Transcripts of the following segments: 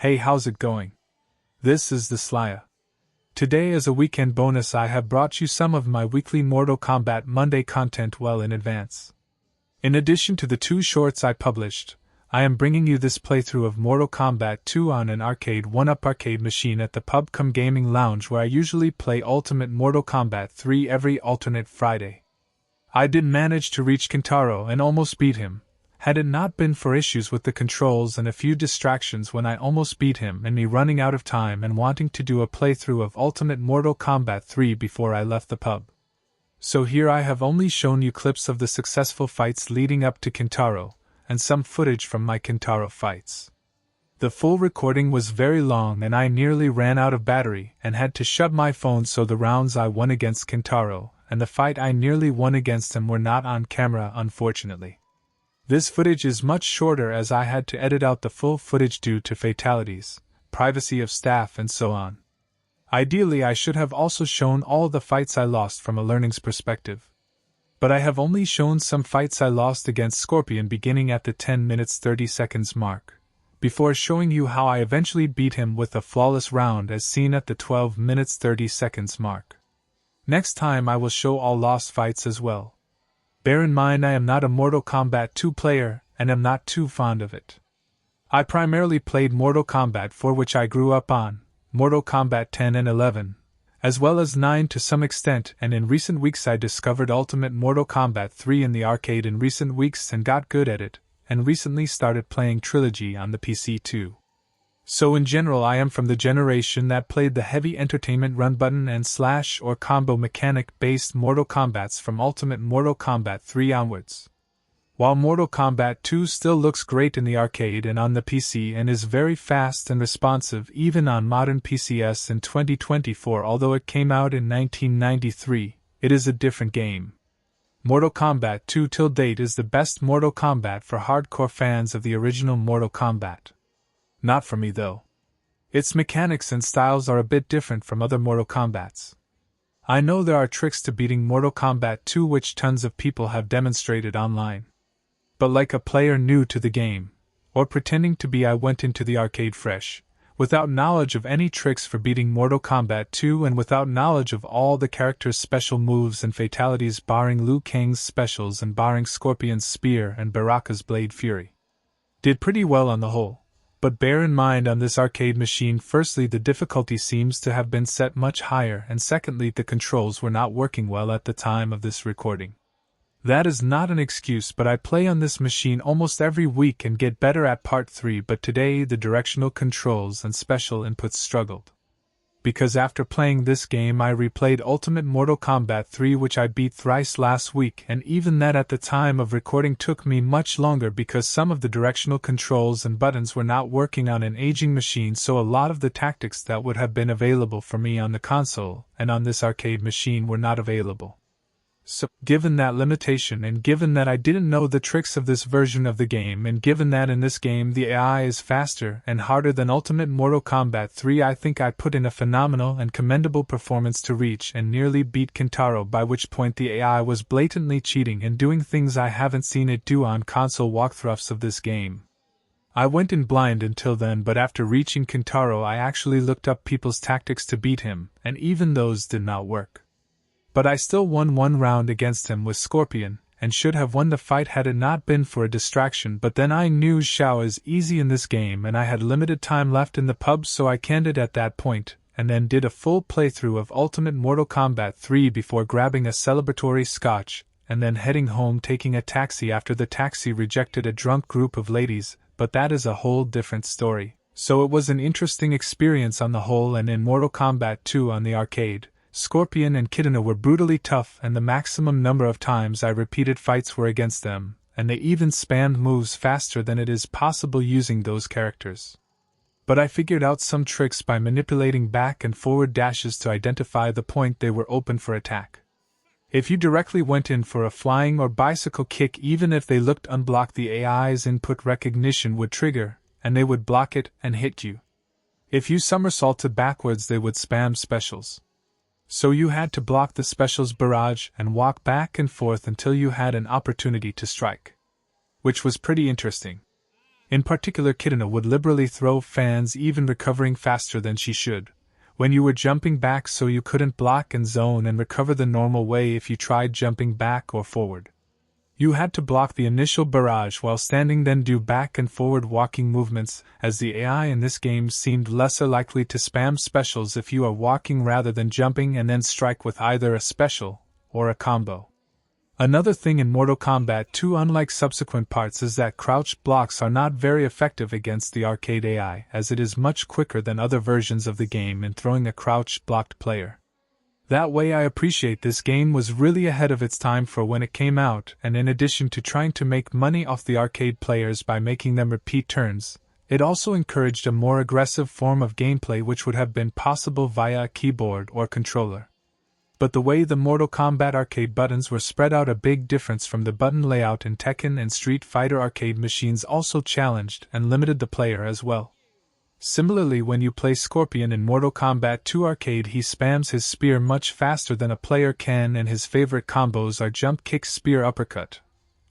Hey, how's it going? This is the Slya. Today, as a weekend bonus, I have brought you some of my weekly Mortal Kombat Monday content well in advance. In addition to the 2 shorts I published, I am bringing you this playthrough of Mortal Kombat 2 on an Arcade1up arcade machine at the Pub Gaming Lounge where I usually play Ultimate Mortal Kombat 3 every alternate Friday. I did manage to reach Kintaro and almost beat him, had it not been for issues with the controls and a few distractions when I almost beat him and me running out of time and wanting to do a playthrough of Ultimate Mortal Kombat 3 before I left the pub. So here I have only shown you clips of the successful fights leading up to Kintaro, and some footage from my Kintaro fights. The full recording was very long and I nearly ran out of battery and had to shut my phone, so the rounds I won against Kintaro and the fight I nearly won against him were not on camera, unfortunately. This footage is much shorter as I had to edit out the full footage due to fatalities, privacy of staff and so on. Ideally I should have also shown all the fights I lost from a learnings perspective. But I have only shown some fights I lost against Scorpion beginning at the 10 minutes 30 seconds mark, before showing you how I eventually beat him with a flawless round as seen at the 12 minutes 30 seconds mark. Next time I will show all lost fights as well. Bear in mind I am not a Mortal Kombat 2 player and am not too fond of it. I primarily played Mortal Kombat 4, which I grew up on, Mortal Kombat 10 and 11, as well as 9 to some extent, and in recent weeks I discovered Ultimate Mortal Kombat 3 in the arcade in recent weeks and got good at it, and recently started playing Trilogy on the PC too. So in general I am from the generation that played the heavy entertainment run button and slash or combo mechanic based Mortal Kombats from Ultimate Mortal Kombat 3 onwards. While Mortal Kombat 2 still looks great in the arcade and on the PC and is very fast and responsive even on modern PCs in 2024, although it came out in 1993, it is a different game. Mortal Kombat 2 till date is the best Mortal Kombat for hardcore fans of the original Mortal Kombat. Not for me though. Its mechanics and styles are a bit different from other Mortal Kombats. I know there are tricks to beating Mortal Kombat 2 which tons of people have demonstrated online. But like a player new to the game, or pretending to be, I went into the arcade fresh, without knowledge of any tricks for beating Mortal Kombat 2 and without knowledge of all the characters' special moves and fatalities barring Liu Kang's specials and barring Scorpion's spear and Baraka's blade fury. Did pretty well on the whole. But bear in mind on this arcade machine, firstly the difficulty seems to have been set much higher, and secondly the controls were not working well at the time of this recording. That is not an excuse, but I play on this machine almost every week and get better at part 3, but today the directional controls and special inputs struggled. Because after playing this game I replayed Ultimate Mortal Kombat 3, which I beat thrice last week, and even that at the time of recording took me much longer because some of the directional controls and buttons were not working on an aging machine, so a lot of the tactics that would have been available for me on the console and on this arcade machine were not available. So, given that limitation, and given that I didn't know the tricks of this version of the game, and given that in this game the AI is faster and harder than Ultimate Mortal Kombat 3, I think I put in a phenomenal and commendable performance to reach and nearly beat Kintaro, by which point the AI was blatantly cheating and doing things I haven't seen it do on console walkthroughs of this game. I went in blind until then, but after reaching Kintaro I actually looked up people's tactics to beat him, and even those did not work. But I still won one round against him with Scorpion, and should have won the fight had it not been for a distraction, but then I knew Shao is easy in this game and I had limited time left in the pub, so I canned it at that point, and then did a full playthrough of Ultimate Mortal Kombat 3 before grabbing a celebratory scotch, and then heading home, taking a taxi after the taxi rejected a drunk group of ladies, but that is a whole different story. So it was an interesting experience on the whole, and in Mortal Kombat 2 on the arcade, Scorpion and Kintaro were brutally tough, and the maximum number of times I repeated fights were against them, and they even spammed moves faster than it is possible using those characters. But I figured out some tricks by manipulating back and forward dashes to identify the point they were open for attack. If you directly went in for a flying or bicycle kick, even if they looked unblocked, the AI's input recognition would trigger, and they would block it and hit you. If you somersaulted backwards they would spam specials. So you had to block the special's barrage and walk back and forth until you had an opportunity to strike. Which was pretty interesting. In particular, Kintaro would liberally throw fans, even recovering faster than she should, when you were jumping back, so you couldn't block and zone and recover the normal way if you tried jumping back or forward. You had to block the initial barrage while standing, then do back and forward walking movements, as the AI in this game seemed lesser likely to spam specials if you are walking rather than jumping and then strike with either a special or a combo. Another thing in Mortal Kombat 2, unlike subsequent parts, is that crouched blocks are not very effective against the arcade AI, as it is much quicker than other versions of the game in throwing a crouched blocked player. That way, I appreciate this game was really ahead of its time for when it came out, and in addition to trying to make money off the arcade players by making them repeat turns, it also encouraged a more aggressive form of gameplay which would have been possible via a keyboard or controller. But the way the Mortal Kombat arcade buttons were spread out, a big difference from the button layout in Tekken and Street Fighter arcade machines, also challenged and limited the player as well. Similarly, when you play Scorpion in Mortal Kombat 2 arcade, he spams his spear much faster than a player can, and his favorite combos are jump kick, spear, uppercut,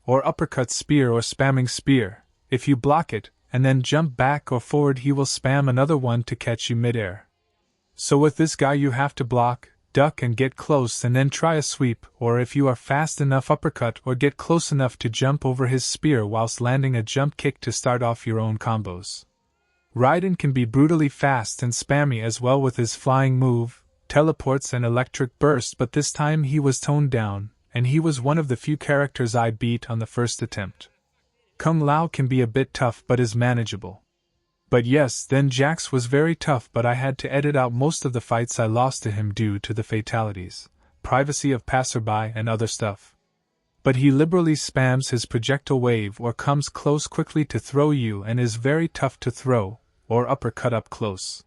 or uppercut spear, or spamming spear. If you block it, and then jump back or forward, he will spam another one to catch you midair. So with this guy you have to block, duck and get close and then try a sweep, or if you are fast enough, uppercut or get close enough to jump over his spear whilst landing a jump kick to start off your own combos. Raiden can be brutally fast and spammy as well with his flying move, teleports and electric burst, but this time he was toned down, and he was one of the few characters I beat on the first attempt. Kung Lao can be a bit tough but is manageable. But yes, then Jax was very tough, but I had to edit out most of the fights I lost to him due to the fatalities, privacy of passerby and other stuff. But he liberally spams his projectile wave or comes close quickly to throw you and is very tough to throw, or uppercut up close.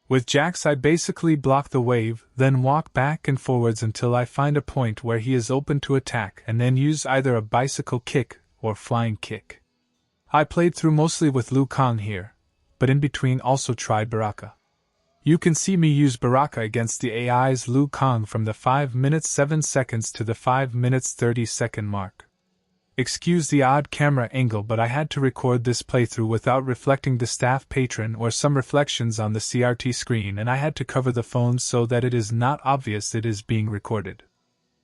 With Jax I basically block the wave, then walk back and forwards until I find a point where he is open to attack, and then use either a bicycle kick or flying kick. I played through mostly with Liu Kang here, but in between also tried Baraka. You can see me use Baraka against the AI's Liu Kang from the 5 minutes 7 seconds to the 5 minutes 30 second mark. Excuse the odd camera angle, but I had to record this playthrough without reflecting the staff patron or some reflections on the CRT screen, and I had to cover the phone so that it is not obvious it is being recorded.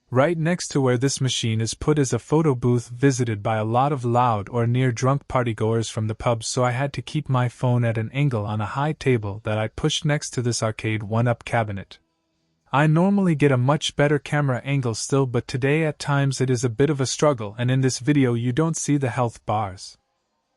Right next to where this machine is put is a photo booth visited by a lot of loud or near drunk partygoers from the pub, so I had to keep my phone at an angle on a high table that I pushed next to this Arcade1up cabinet. I normally get a much better camera angle still, but today at times it is a bit of a struggle, and in this video you don't see the health bars.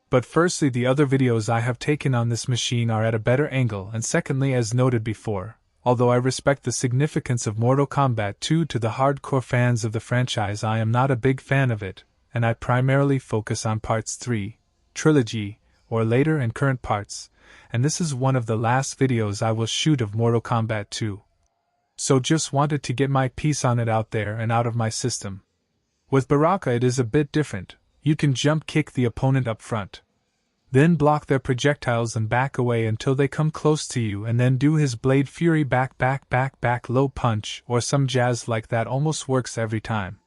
But firstly, the other videos I have taken on this machine are at a better angle, and secondly, as noted before, although I respect the significance of Mortal Kombat 2 to the hardcore fans of the franchise, I am not a big fan of it, and I primarily focus on parts 3, trilogy, or later and current parts, and this is one of the last videos I will shoot of Mortal Kombat 2. So just wanted to get my piece on it out there and out of my system. With Baraka it is a bit different. You can jump kick the opponent up front, then block their projectiles and back away until they come close to you, and then do his Blade Fury back low punch or some jazz like that. Almost works every time.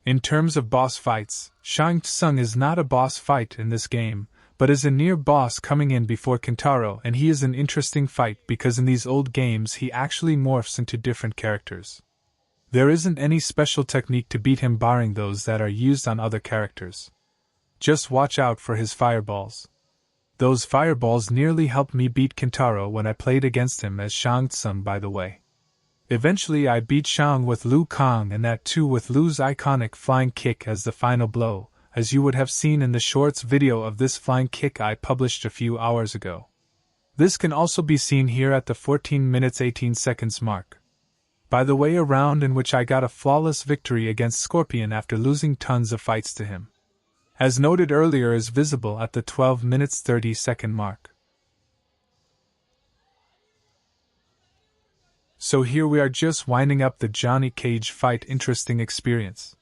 In terms of boss fights, Shang Tsung is not a boss fight in this game, but is a near boss coming in before Kintaro, and he is an interesting fight because in these old games he actually morphs into different characters. There isn't any special technique to beat him barring those that are used on other characters. Just watch out for his fireballs. Those fireballs nearly helped me beat Kintaro when I played against him as Shang Tsung, by the way. Eventually I beat Shang with Liu Kang, and that too with Liu's iconic flying kick as the final blow, as you would have seen in the shorts video of this flying kick I published a few hours ago. This can also be seen here at the 14 minutes 18 seconds mark. By the way, a round in which I got a flawless victory against Scorpion after losing tons of fights to him, as noted earlier, is visible at the 12 minutes 30 second mark. So here we are just winding up the Johnny Cage fight. Interesting experience.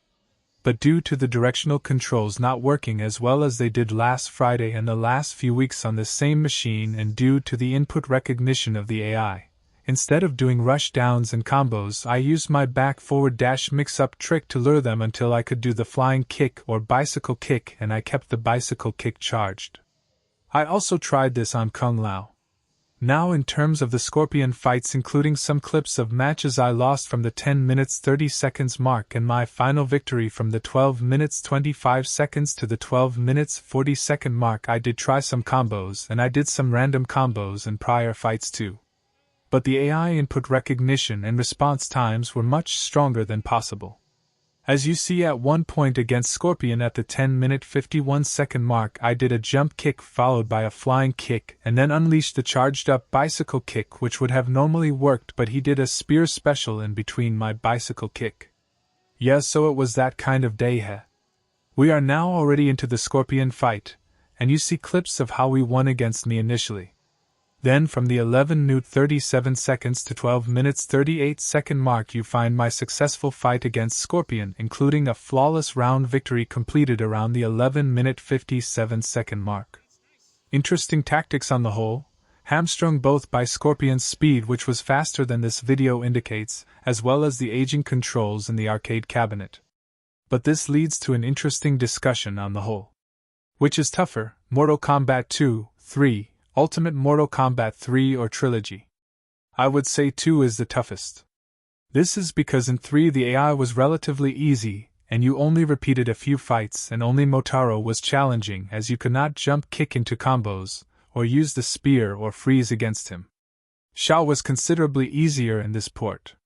But due to the directional controls not working as well as they did last Friday and the last few weeks on this same machine, and due to the input recognition of the AI, instead of doing rush downs and combos, I used my back forward dash mix-up trick to lure them until I could do the flying kick or bicycle kick, and I kept the bicycle kick charged. I also tried this on Kung Lao. Now in terms of the Scorpion fights, including some clips of matches I lost from the 10 minutes 30 seconds mark and my final victory from the 12 minutes 25 seconds to the 12 minutes 40 second mark, I did try some combos and I did some random combos in prior fights too. But the AI input recognition and response times were much stronger than possible. As you see at one point against Scorpion at the 10-minute 51-second mark, I did a jump kick followed by a flying kick and then unleashed the charged-up bicycle kick, which would have normally worked, but he did a spear special in between my bicycle kick. Yes, so it was that kind of day, heh? We are now already into the Scorpion fight, and you see clips of how we won against me initially. Then from the 11-minute 37 seconds to 12 minutes 38 second mark you find my successful fight against Scorpion, including a flawless round victory completed around the 11-minute 57 second mark. Interesting tactics on the whole, hamstrung both by Scorpion's speed, which was faster than this video indicates, as well as the aging controls in the arcade cabinet. But this leads to an interesting discussion on the whole. Which is tougher, Mortal Kombat 2, 3, Ultimate Mortal Kombat 3 or Trilogy? I would say 2 is the toughest. This is because in 3 the AI was relatively easy, and you only repeated a few fights, and only Motaro was challenging as you could not jump kick into combos, or use the spear or freeze against him. Shao was considerably easier in this port.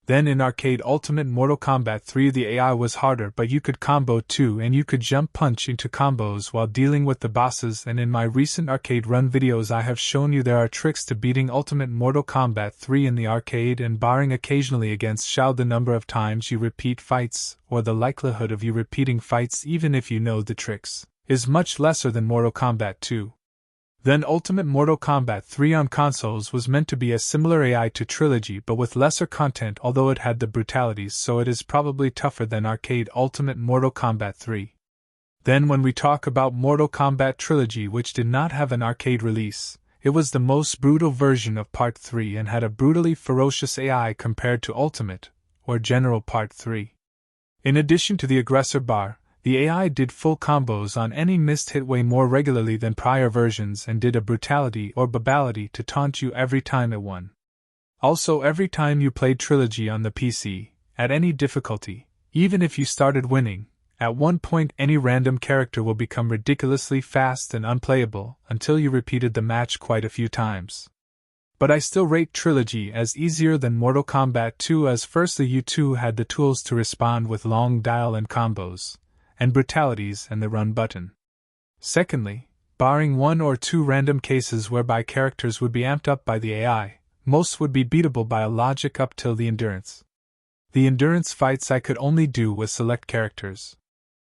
Then in Arcade Ultimate Mortal Kombat 3 the AI was harder, but you could combo too and you could jump punch into combos while dealing with the bosses, and in my recent arcade run videos I have shown you there are tricks to beating Ultimate Mortal Kombat 3 in the arcade, and barring occasionally against Shao the number of times you repeat fights, or the likelihood of you repeating fights even if you know the tricks, is much lesser than Mortal Kombat 2. Then Ultimate Mortal Kombat 3 on consoles was meant to be a similar AI to Trilogy but with lesser content, although it had the brutalities, so it is probably tougher than Arcade Ultimate Mortal Kombat 3. Then when we talk about Mortal Kombat Trilogy, which did not have an arcade release, it was the most brutal version of Part 3 and had a brutally ferocious AI compared to Ultimate, or General Part 3. In addition to the aggressor bar, the AI did full combos on any missed hit way more regularly than prior versions and did a brutality or babality to taunt you every time it won. Also, every time you played Trilogy on the PC, at any difficulty, even if you started winning, at one point any random character will become ridiculously fast and unplayable until you repeated the match quite a few times. But I still rate Trilogy as easier than Mortal Kombat 2, as firstly you too had the tools to respond with long dial and combos, and brutalities and the run button. Secondly, barring one or two random cases whereby characters would be amped up by the AI, most would be beatable by a logic up till the endurance. The endurance fights I could only do with select characters.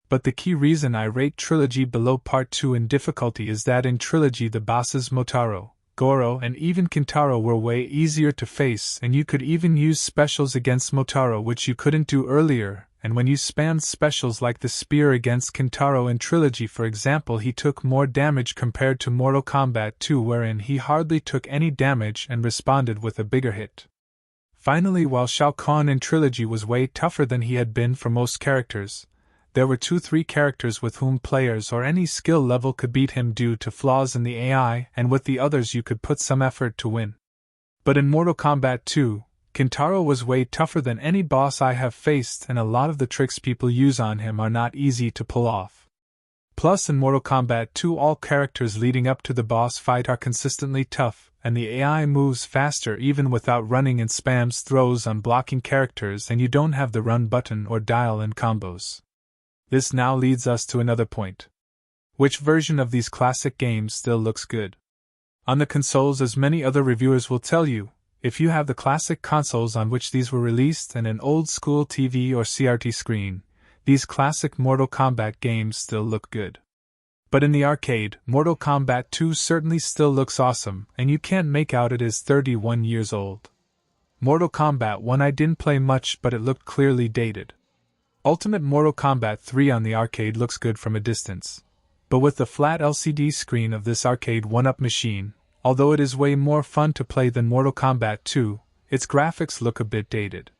But the key reason I rate Trilogy below Part 2 in difficulty is that in Trilogy the bosses Motaro, Goro and even Kintaro were way easier to face, and you could even use specials against Motaro which you couldn't do earlier. And when you spammed specials like the spear against Kintaro in Trilogy for example, he took more damage compared to Mortal Kombat 2, wherein he hardly took any damage and responded with a bigger hit. Finally, while Shao Kahn in Trilogy was way tougher than he had been for most characters, there were 2-3 characters with whom players or any skill level could beat him due to flaws in the AI, and with the others you could put some effort to win. But in Mortal Kombat 2, Kintaro was way tougher than any boss I have faced, and a lot of the tricks people use on him are not easy to pull off. Plus in Mortal Kombat 2 all characters leading up to the boss fight are consistently tough, and the AI moves faster even without running and spams throws on blocking characters, and you don't have the run button or dial in combos. This now leads us to another point. Which version of these classic games still looks good? On the consoles, as many other reviewers will tell you, if you have the classic consoles on which these were released and an old-school TV or CRT screen, these classic Mortal Kombat games still look good. But in the arcade, Mortal Kombat 2 certainly still looks awesome, and you can't make out it is 31 years old. Mortal Kombat 1 I didn't play much, but it looked clearly dated. Ultimate Mortal Kombat 3 on the arcade looks good from a distance. But with the flat LCD screen of this Arcade1up machine, although it is way more fun to play than Mortal Kombat 2, its graphics look a bit dated.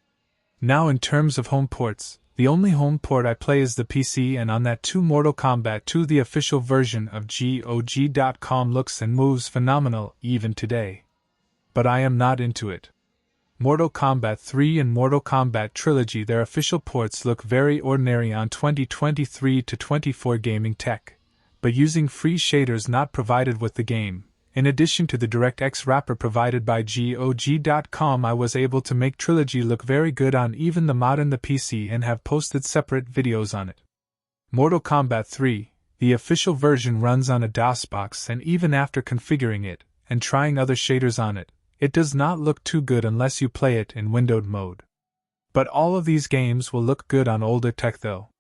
Now in terms of home ports, The only home port I play is the PC, and on that too Mortal Kombat 2, the official version of GOG.com, looks and moves phenomenal even today. But I am not into it. Mortal Kombat 3 and Mortal Kombat Trilogy, their official ports, look very ordinary on 2023 to 24 gaming tech, but using free shaders not provided with the game, in addition to the DirectX wrapper provided by GOG.com, I was able to make Trilogy look very good on even the mod in the PC and have posted separate videos on it. Mortal Kombat 3, the official version, runs on a DOS box, and even after configuring it and trying other shaders on it, it does not look too good unless you play it in windowed mode. But all of these games will look good on older tech though.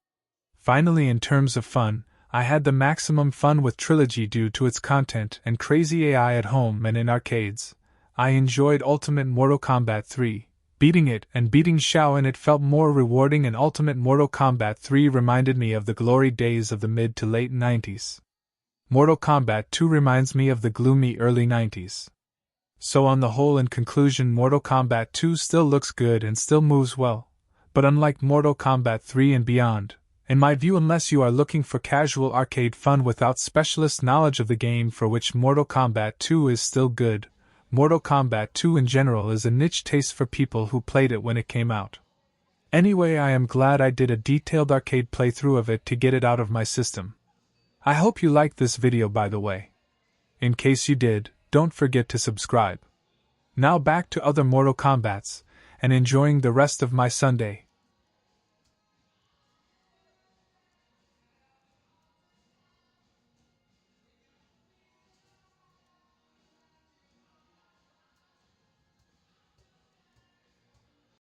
Finally, in terms of fun, I had the maximum fun with Trilogy due to its content and crazy AI at home and in arcades. I enjoyed Ultimate Mortal Kombat 3, beating it and beating Shao in it felt more rewarding, and Ultimate Mortal Kombat 3 reminded me of the glory days of the mid to late 90s. Mortal Kombat 2 reminds me of the gloomy early 90s. So on the whole, in conclusion, Mortal Kombat 2 still looks good and still moves well, but unlike Mortal Kombat 3 and beyond, in my view, unless you are looking for casual arcade fun without specialist knowledge of the game, for which Mortal Kombat 2 is still good, Mortal Kombat 2 in general is a niche taste for people who played it when it came out. Anyway, I am glad I did a detailed arcade playthrough of it to get it out of my system. I hope you liked this video, by the way. In case you did, don't forget to subscribe. Now back to other Mortal Kombats, and enjoying the rest of my Sunday.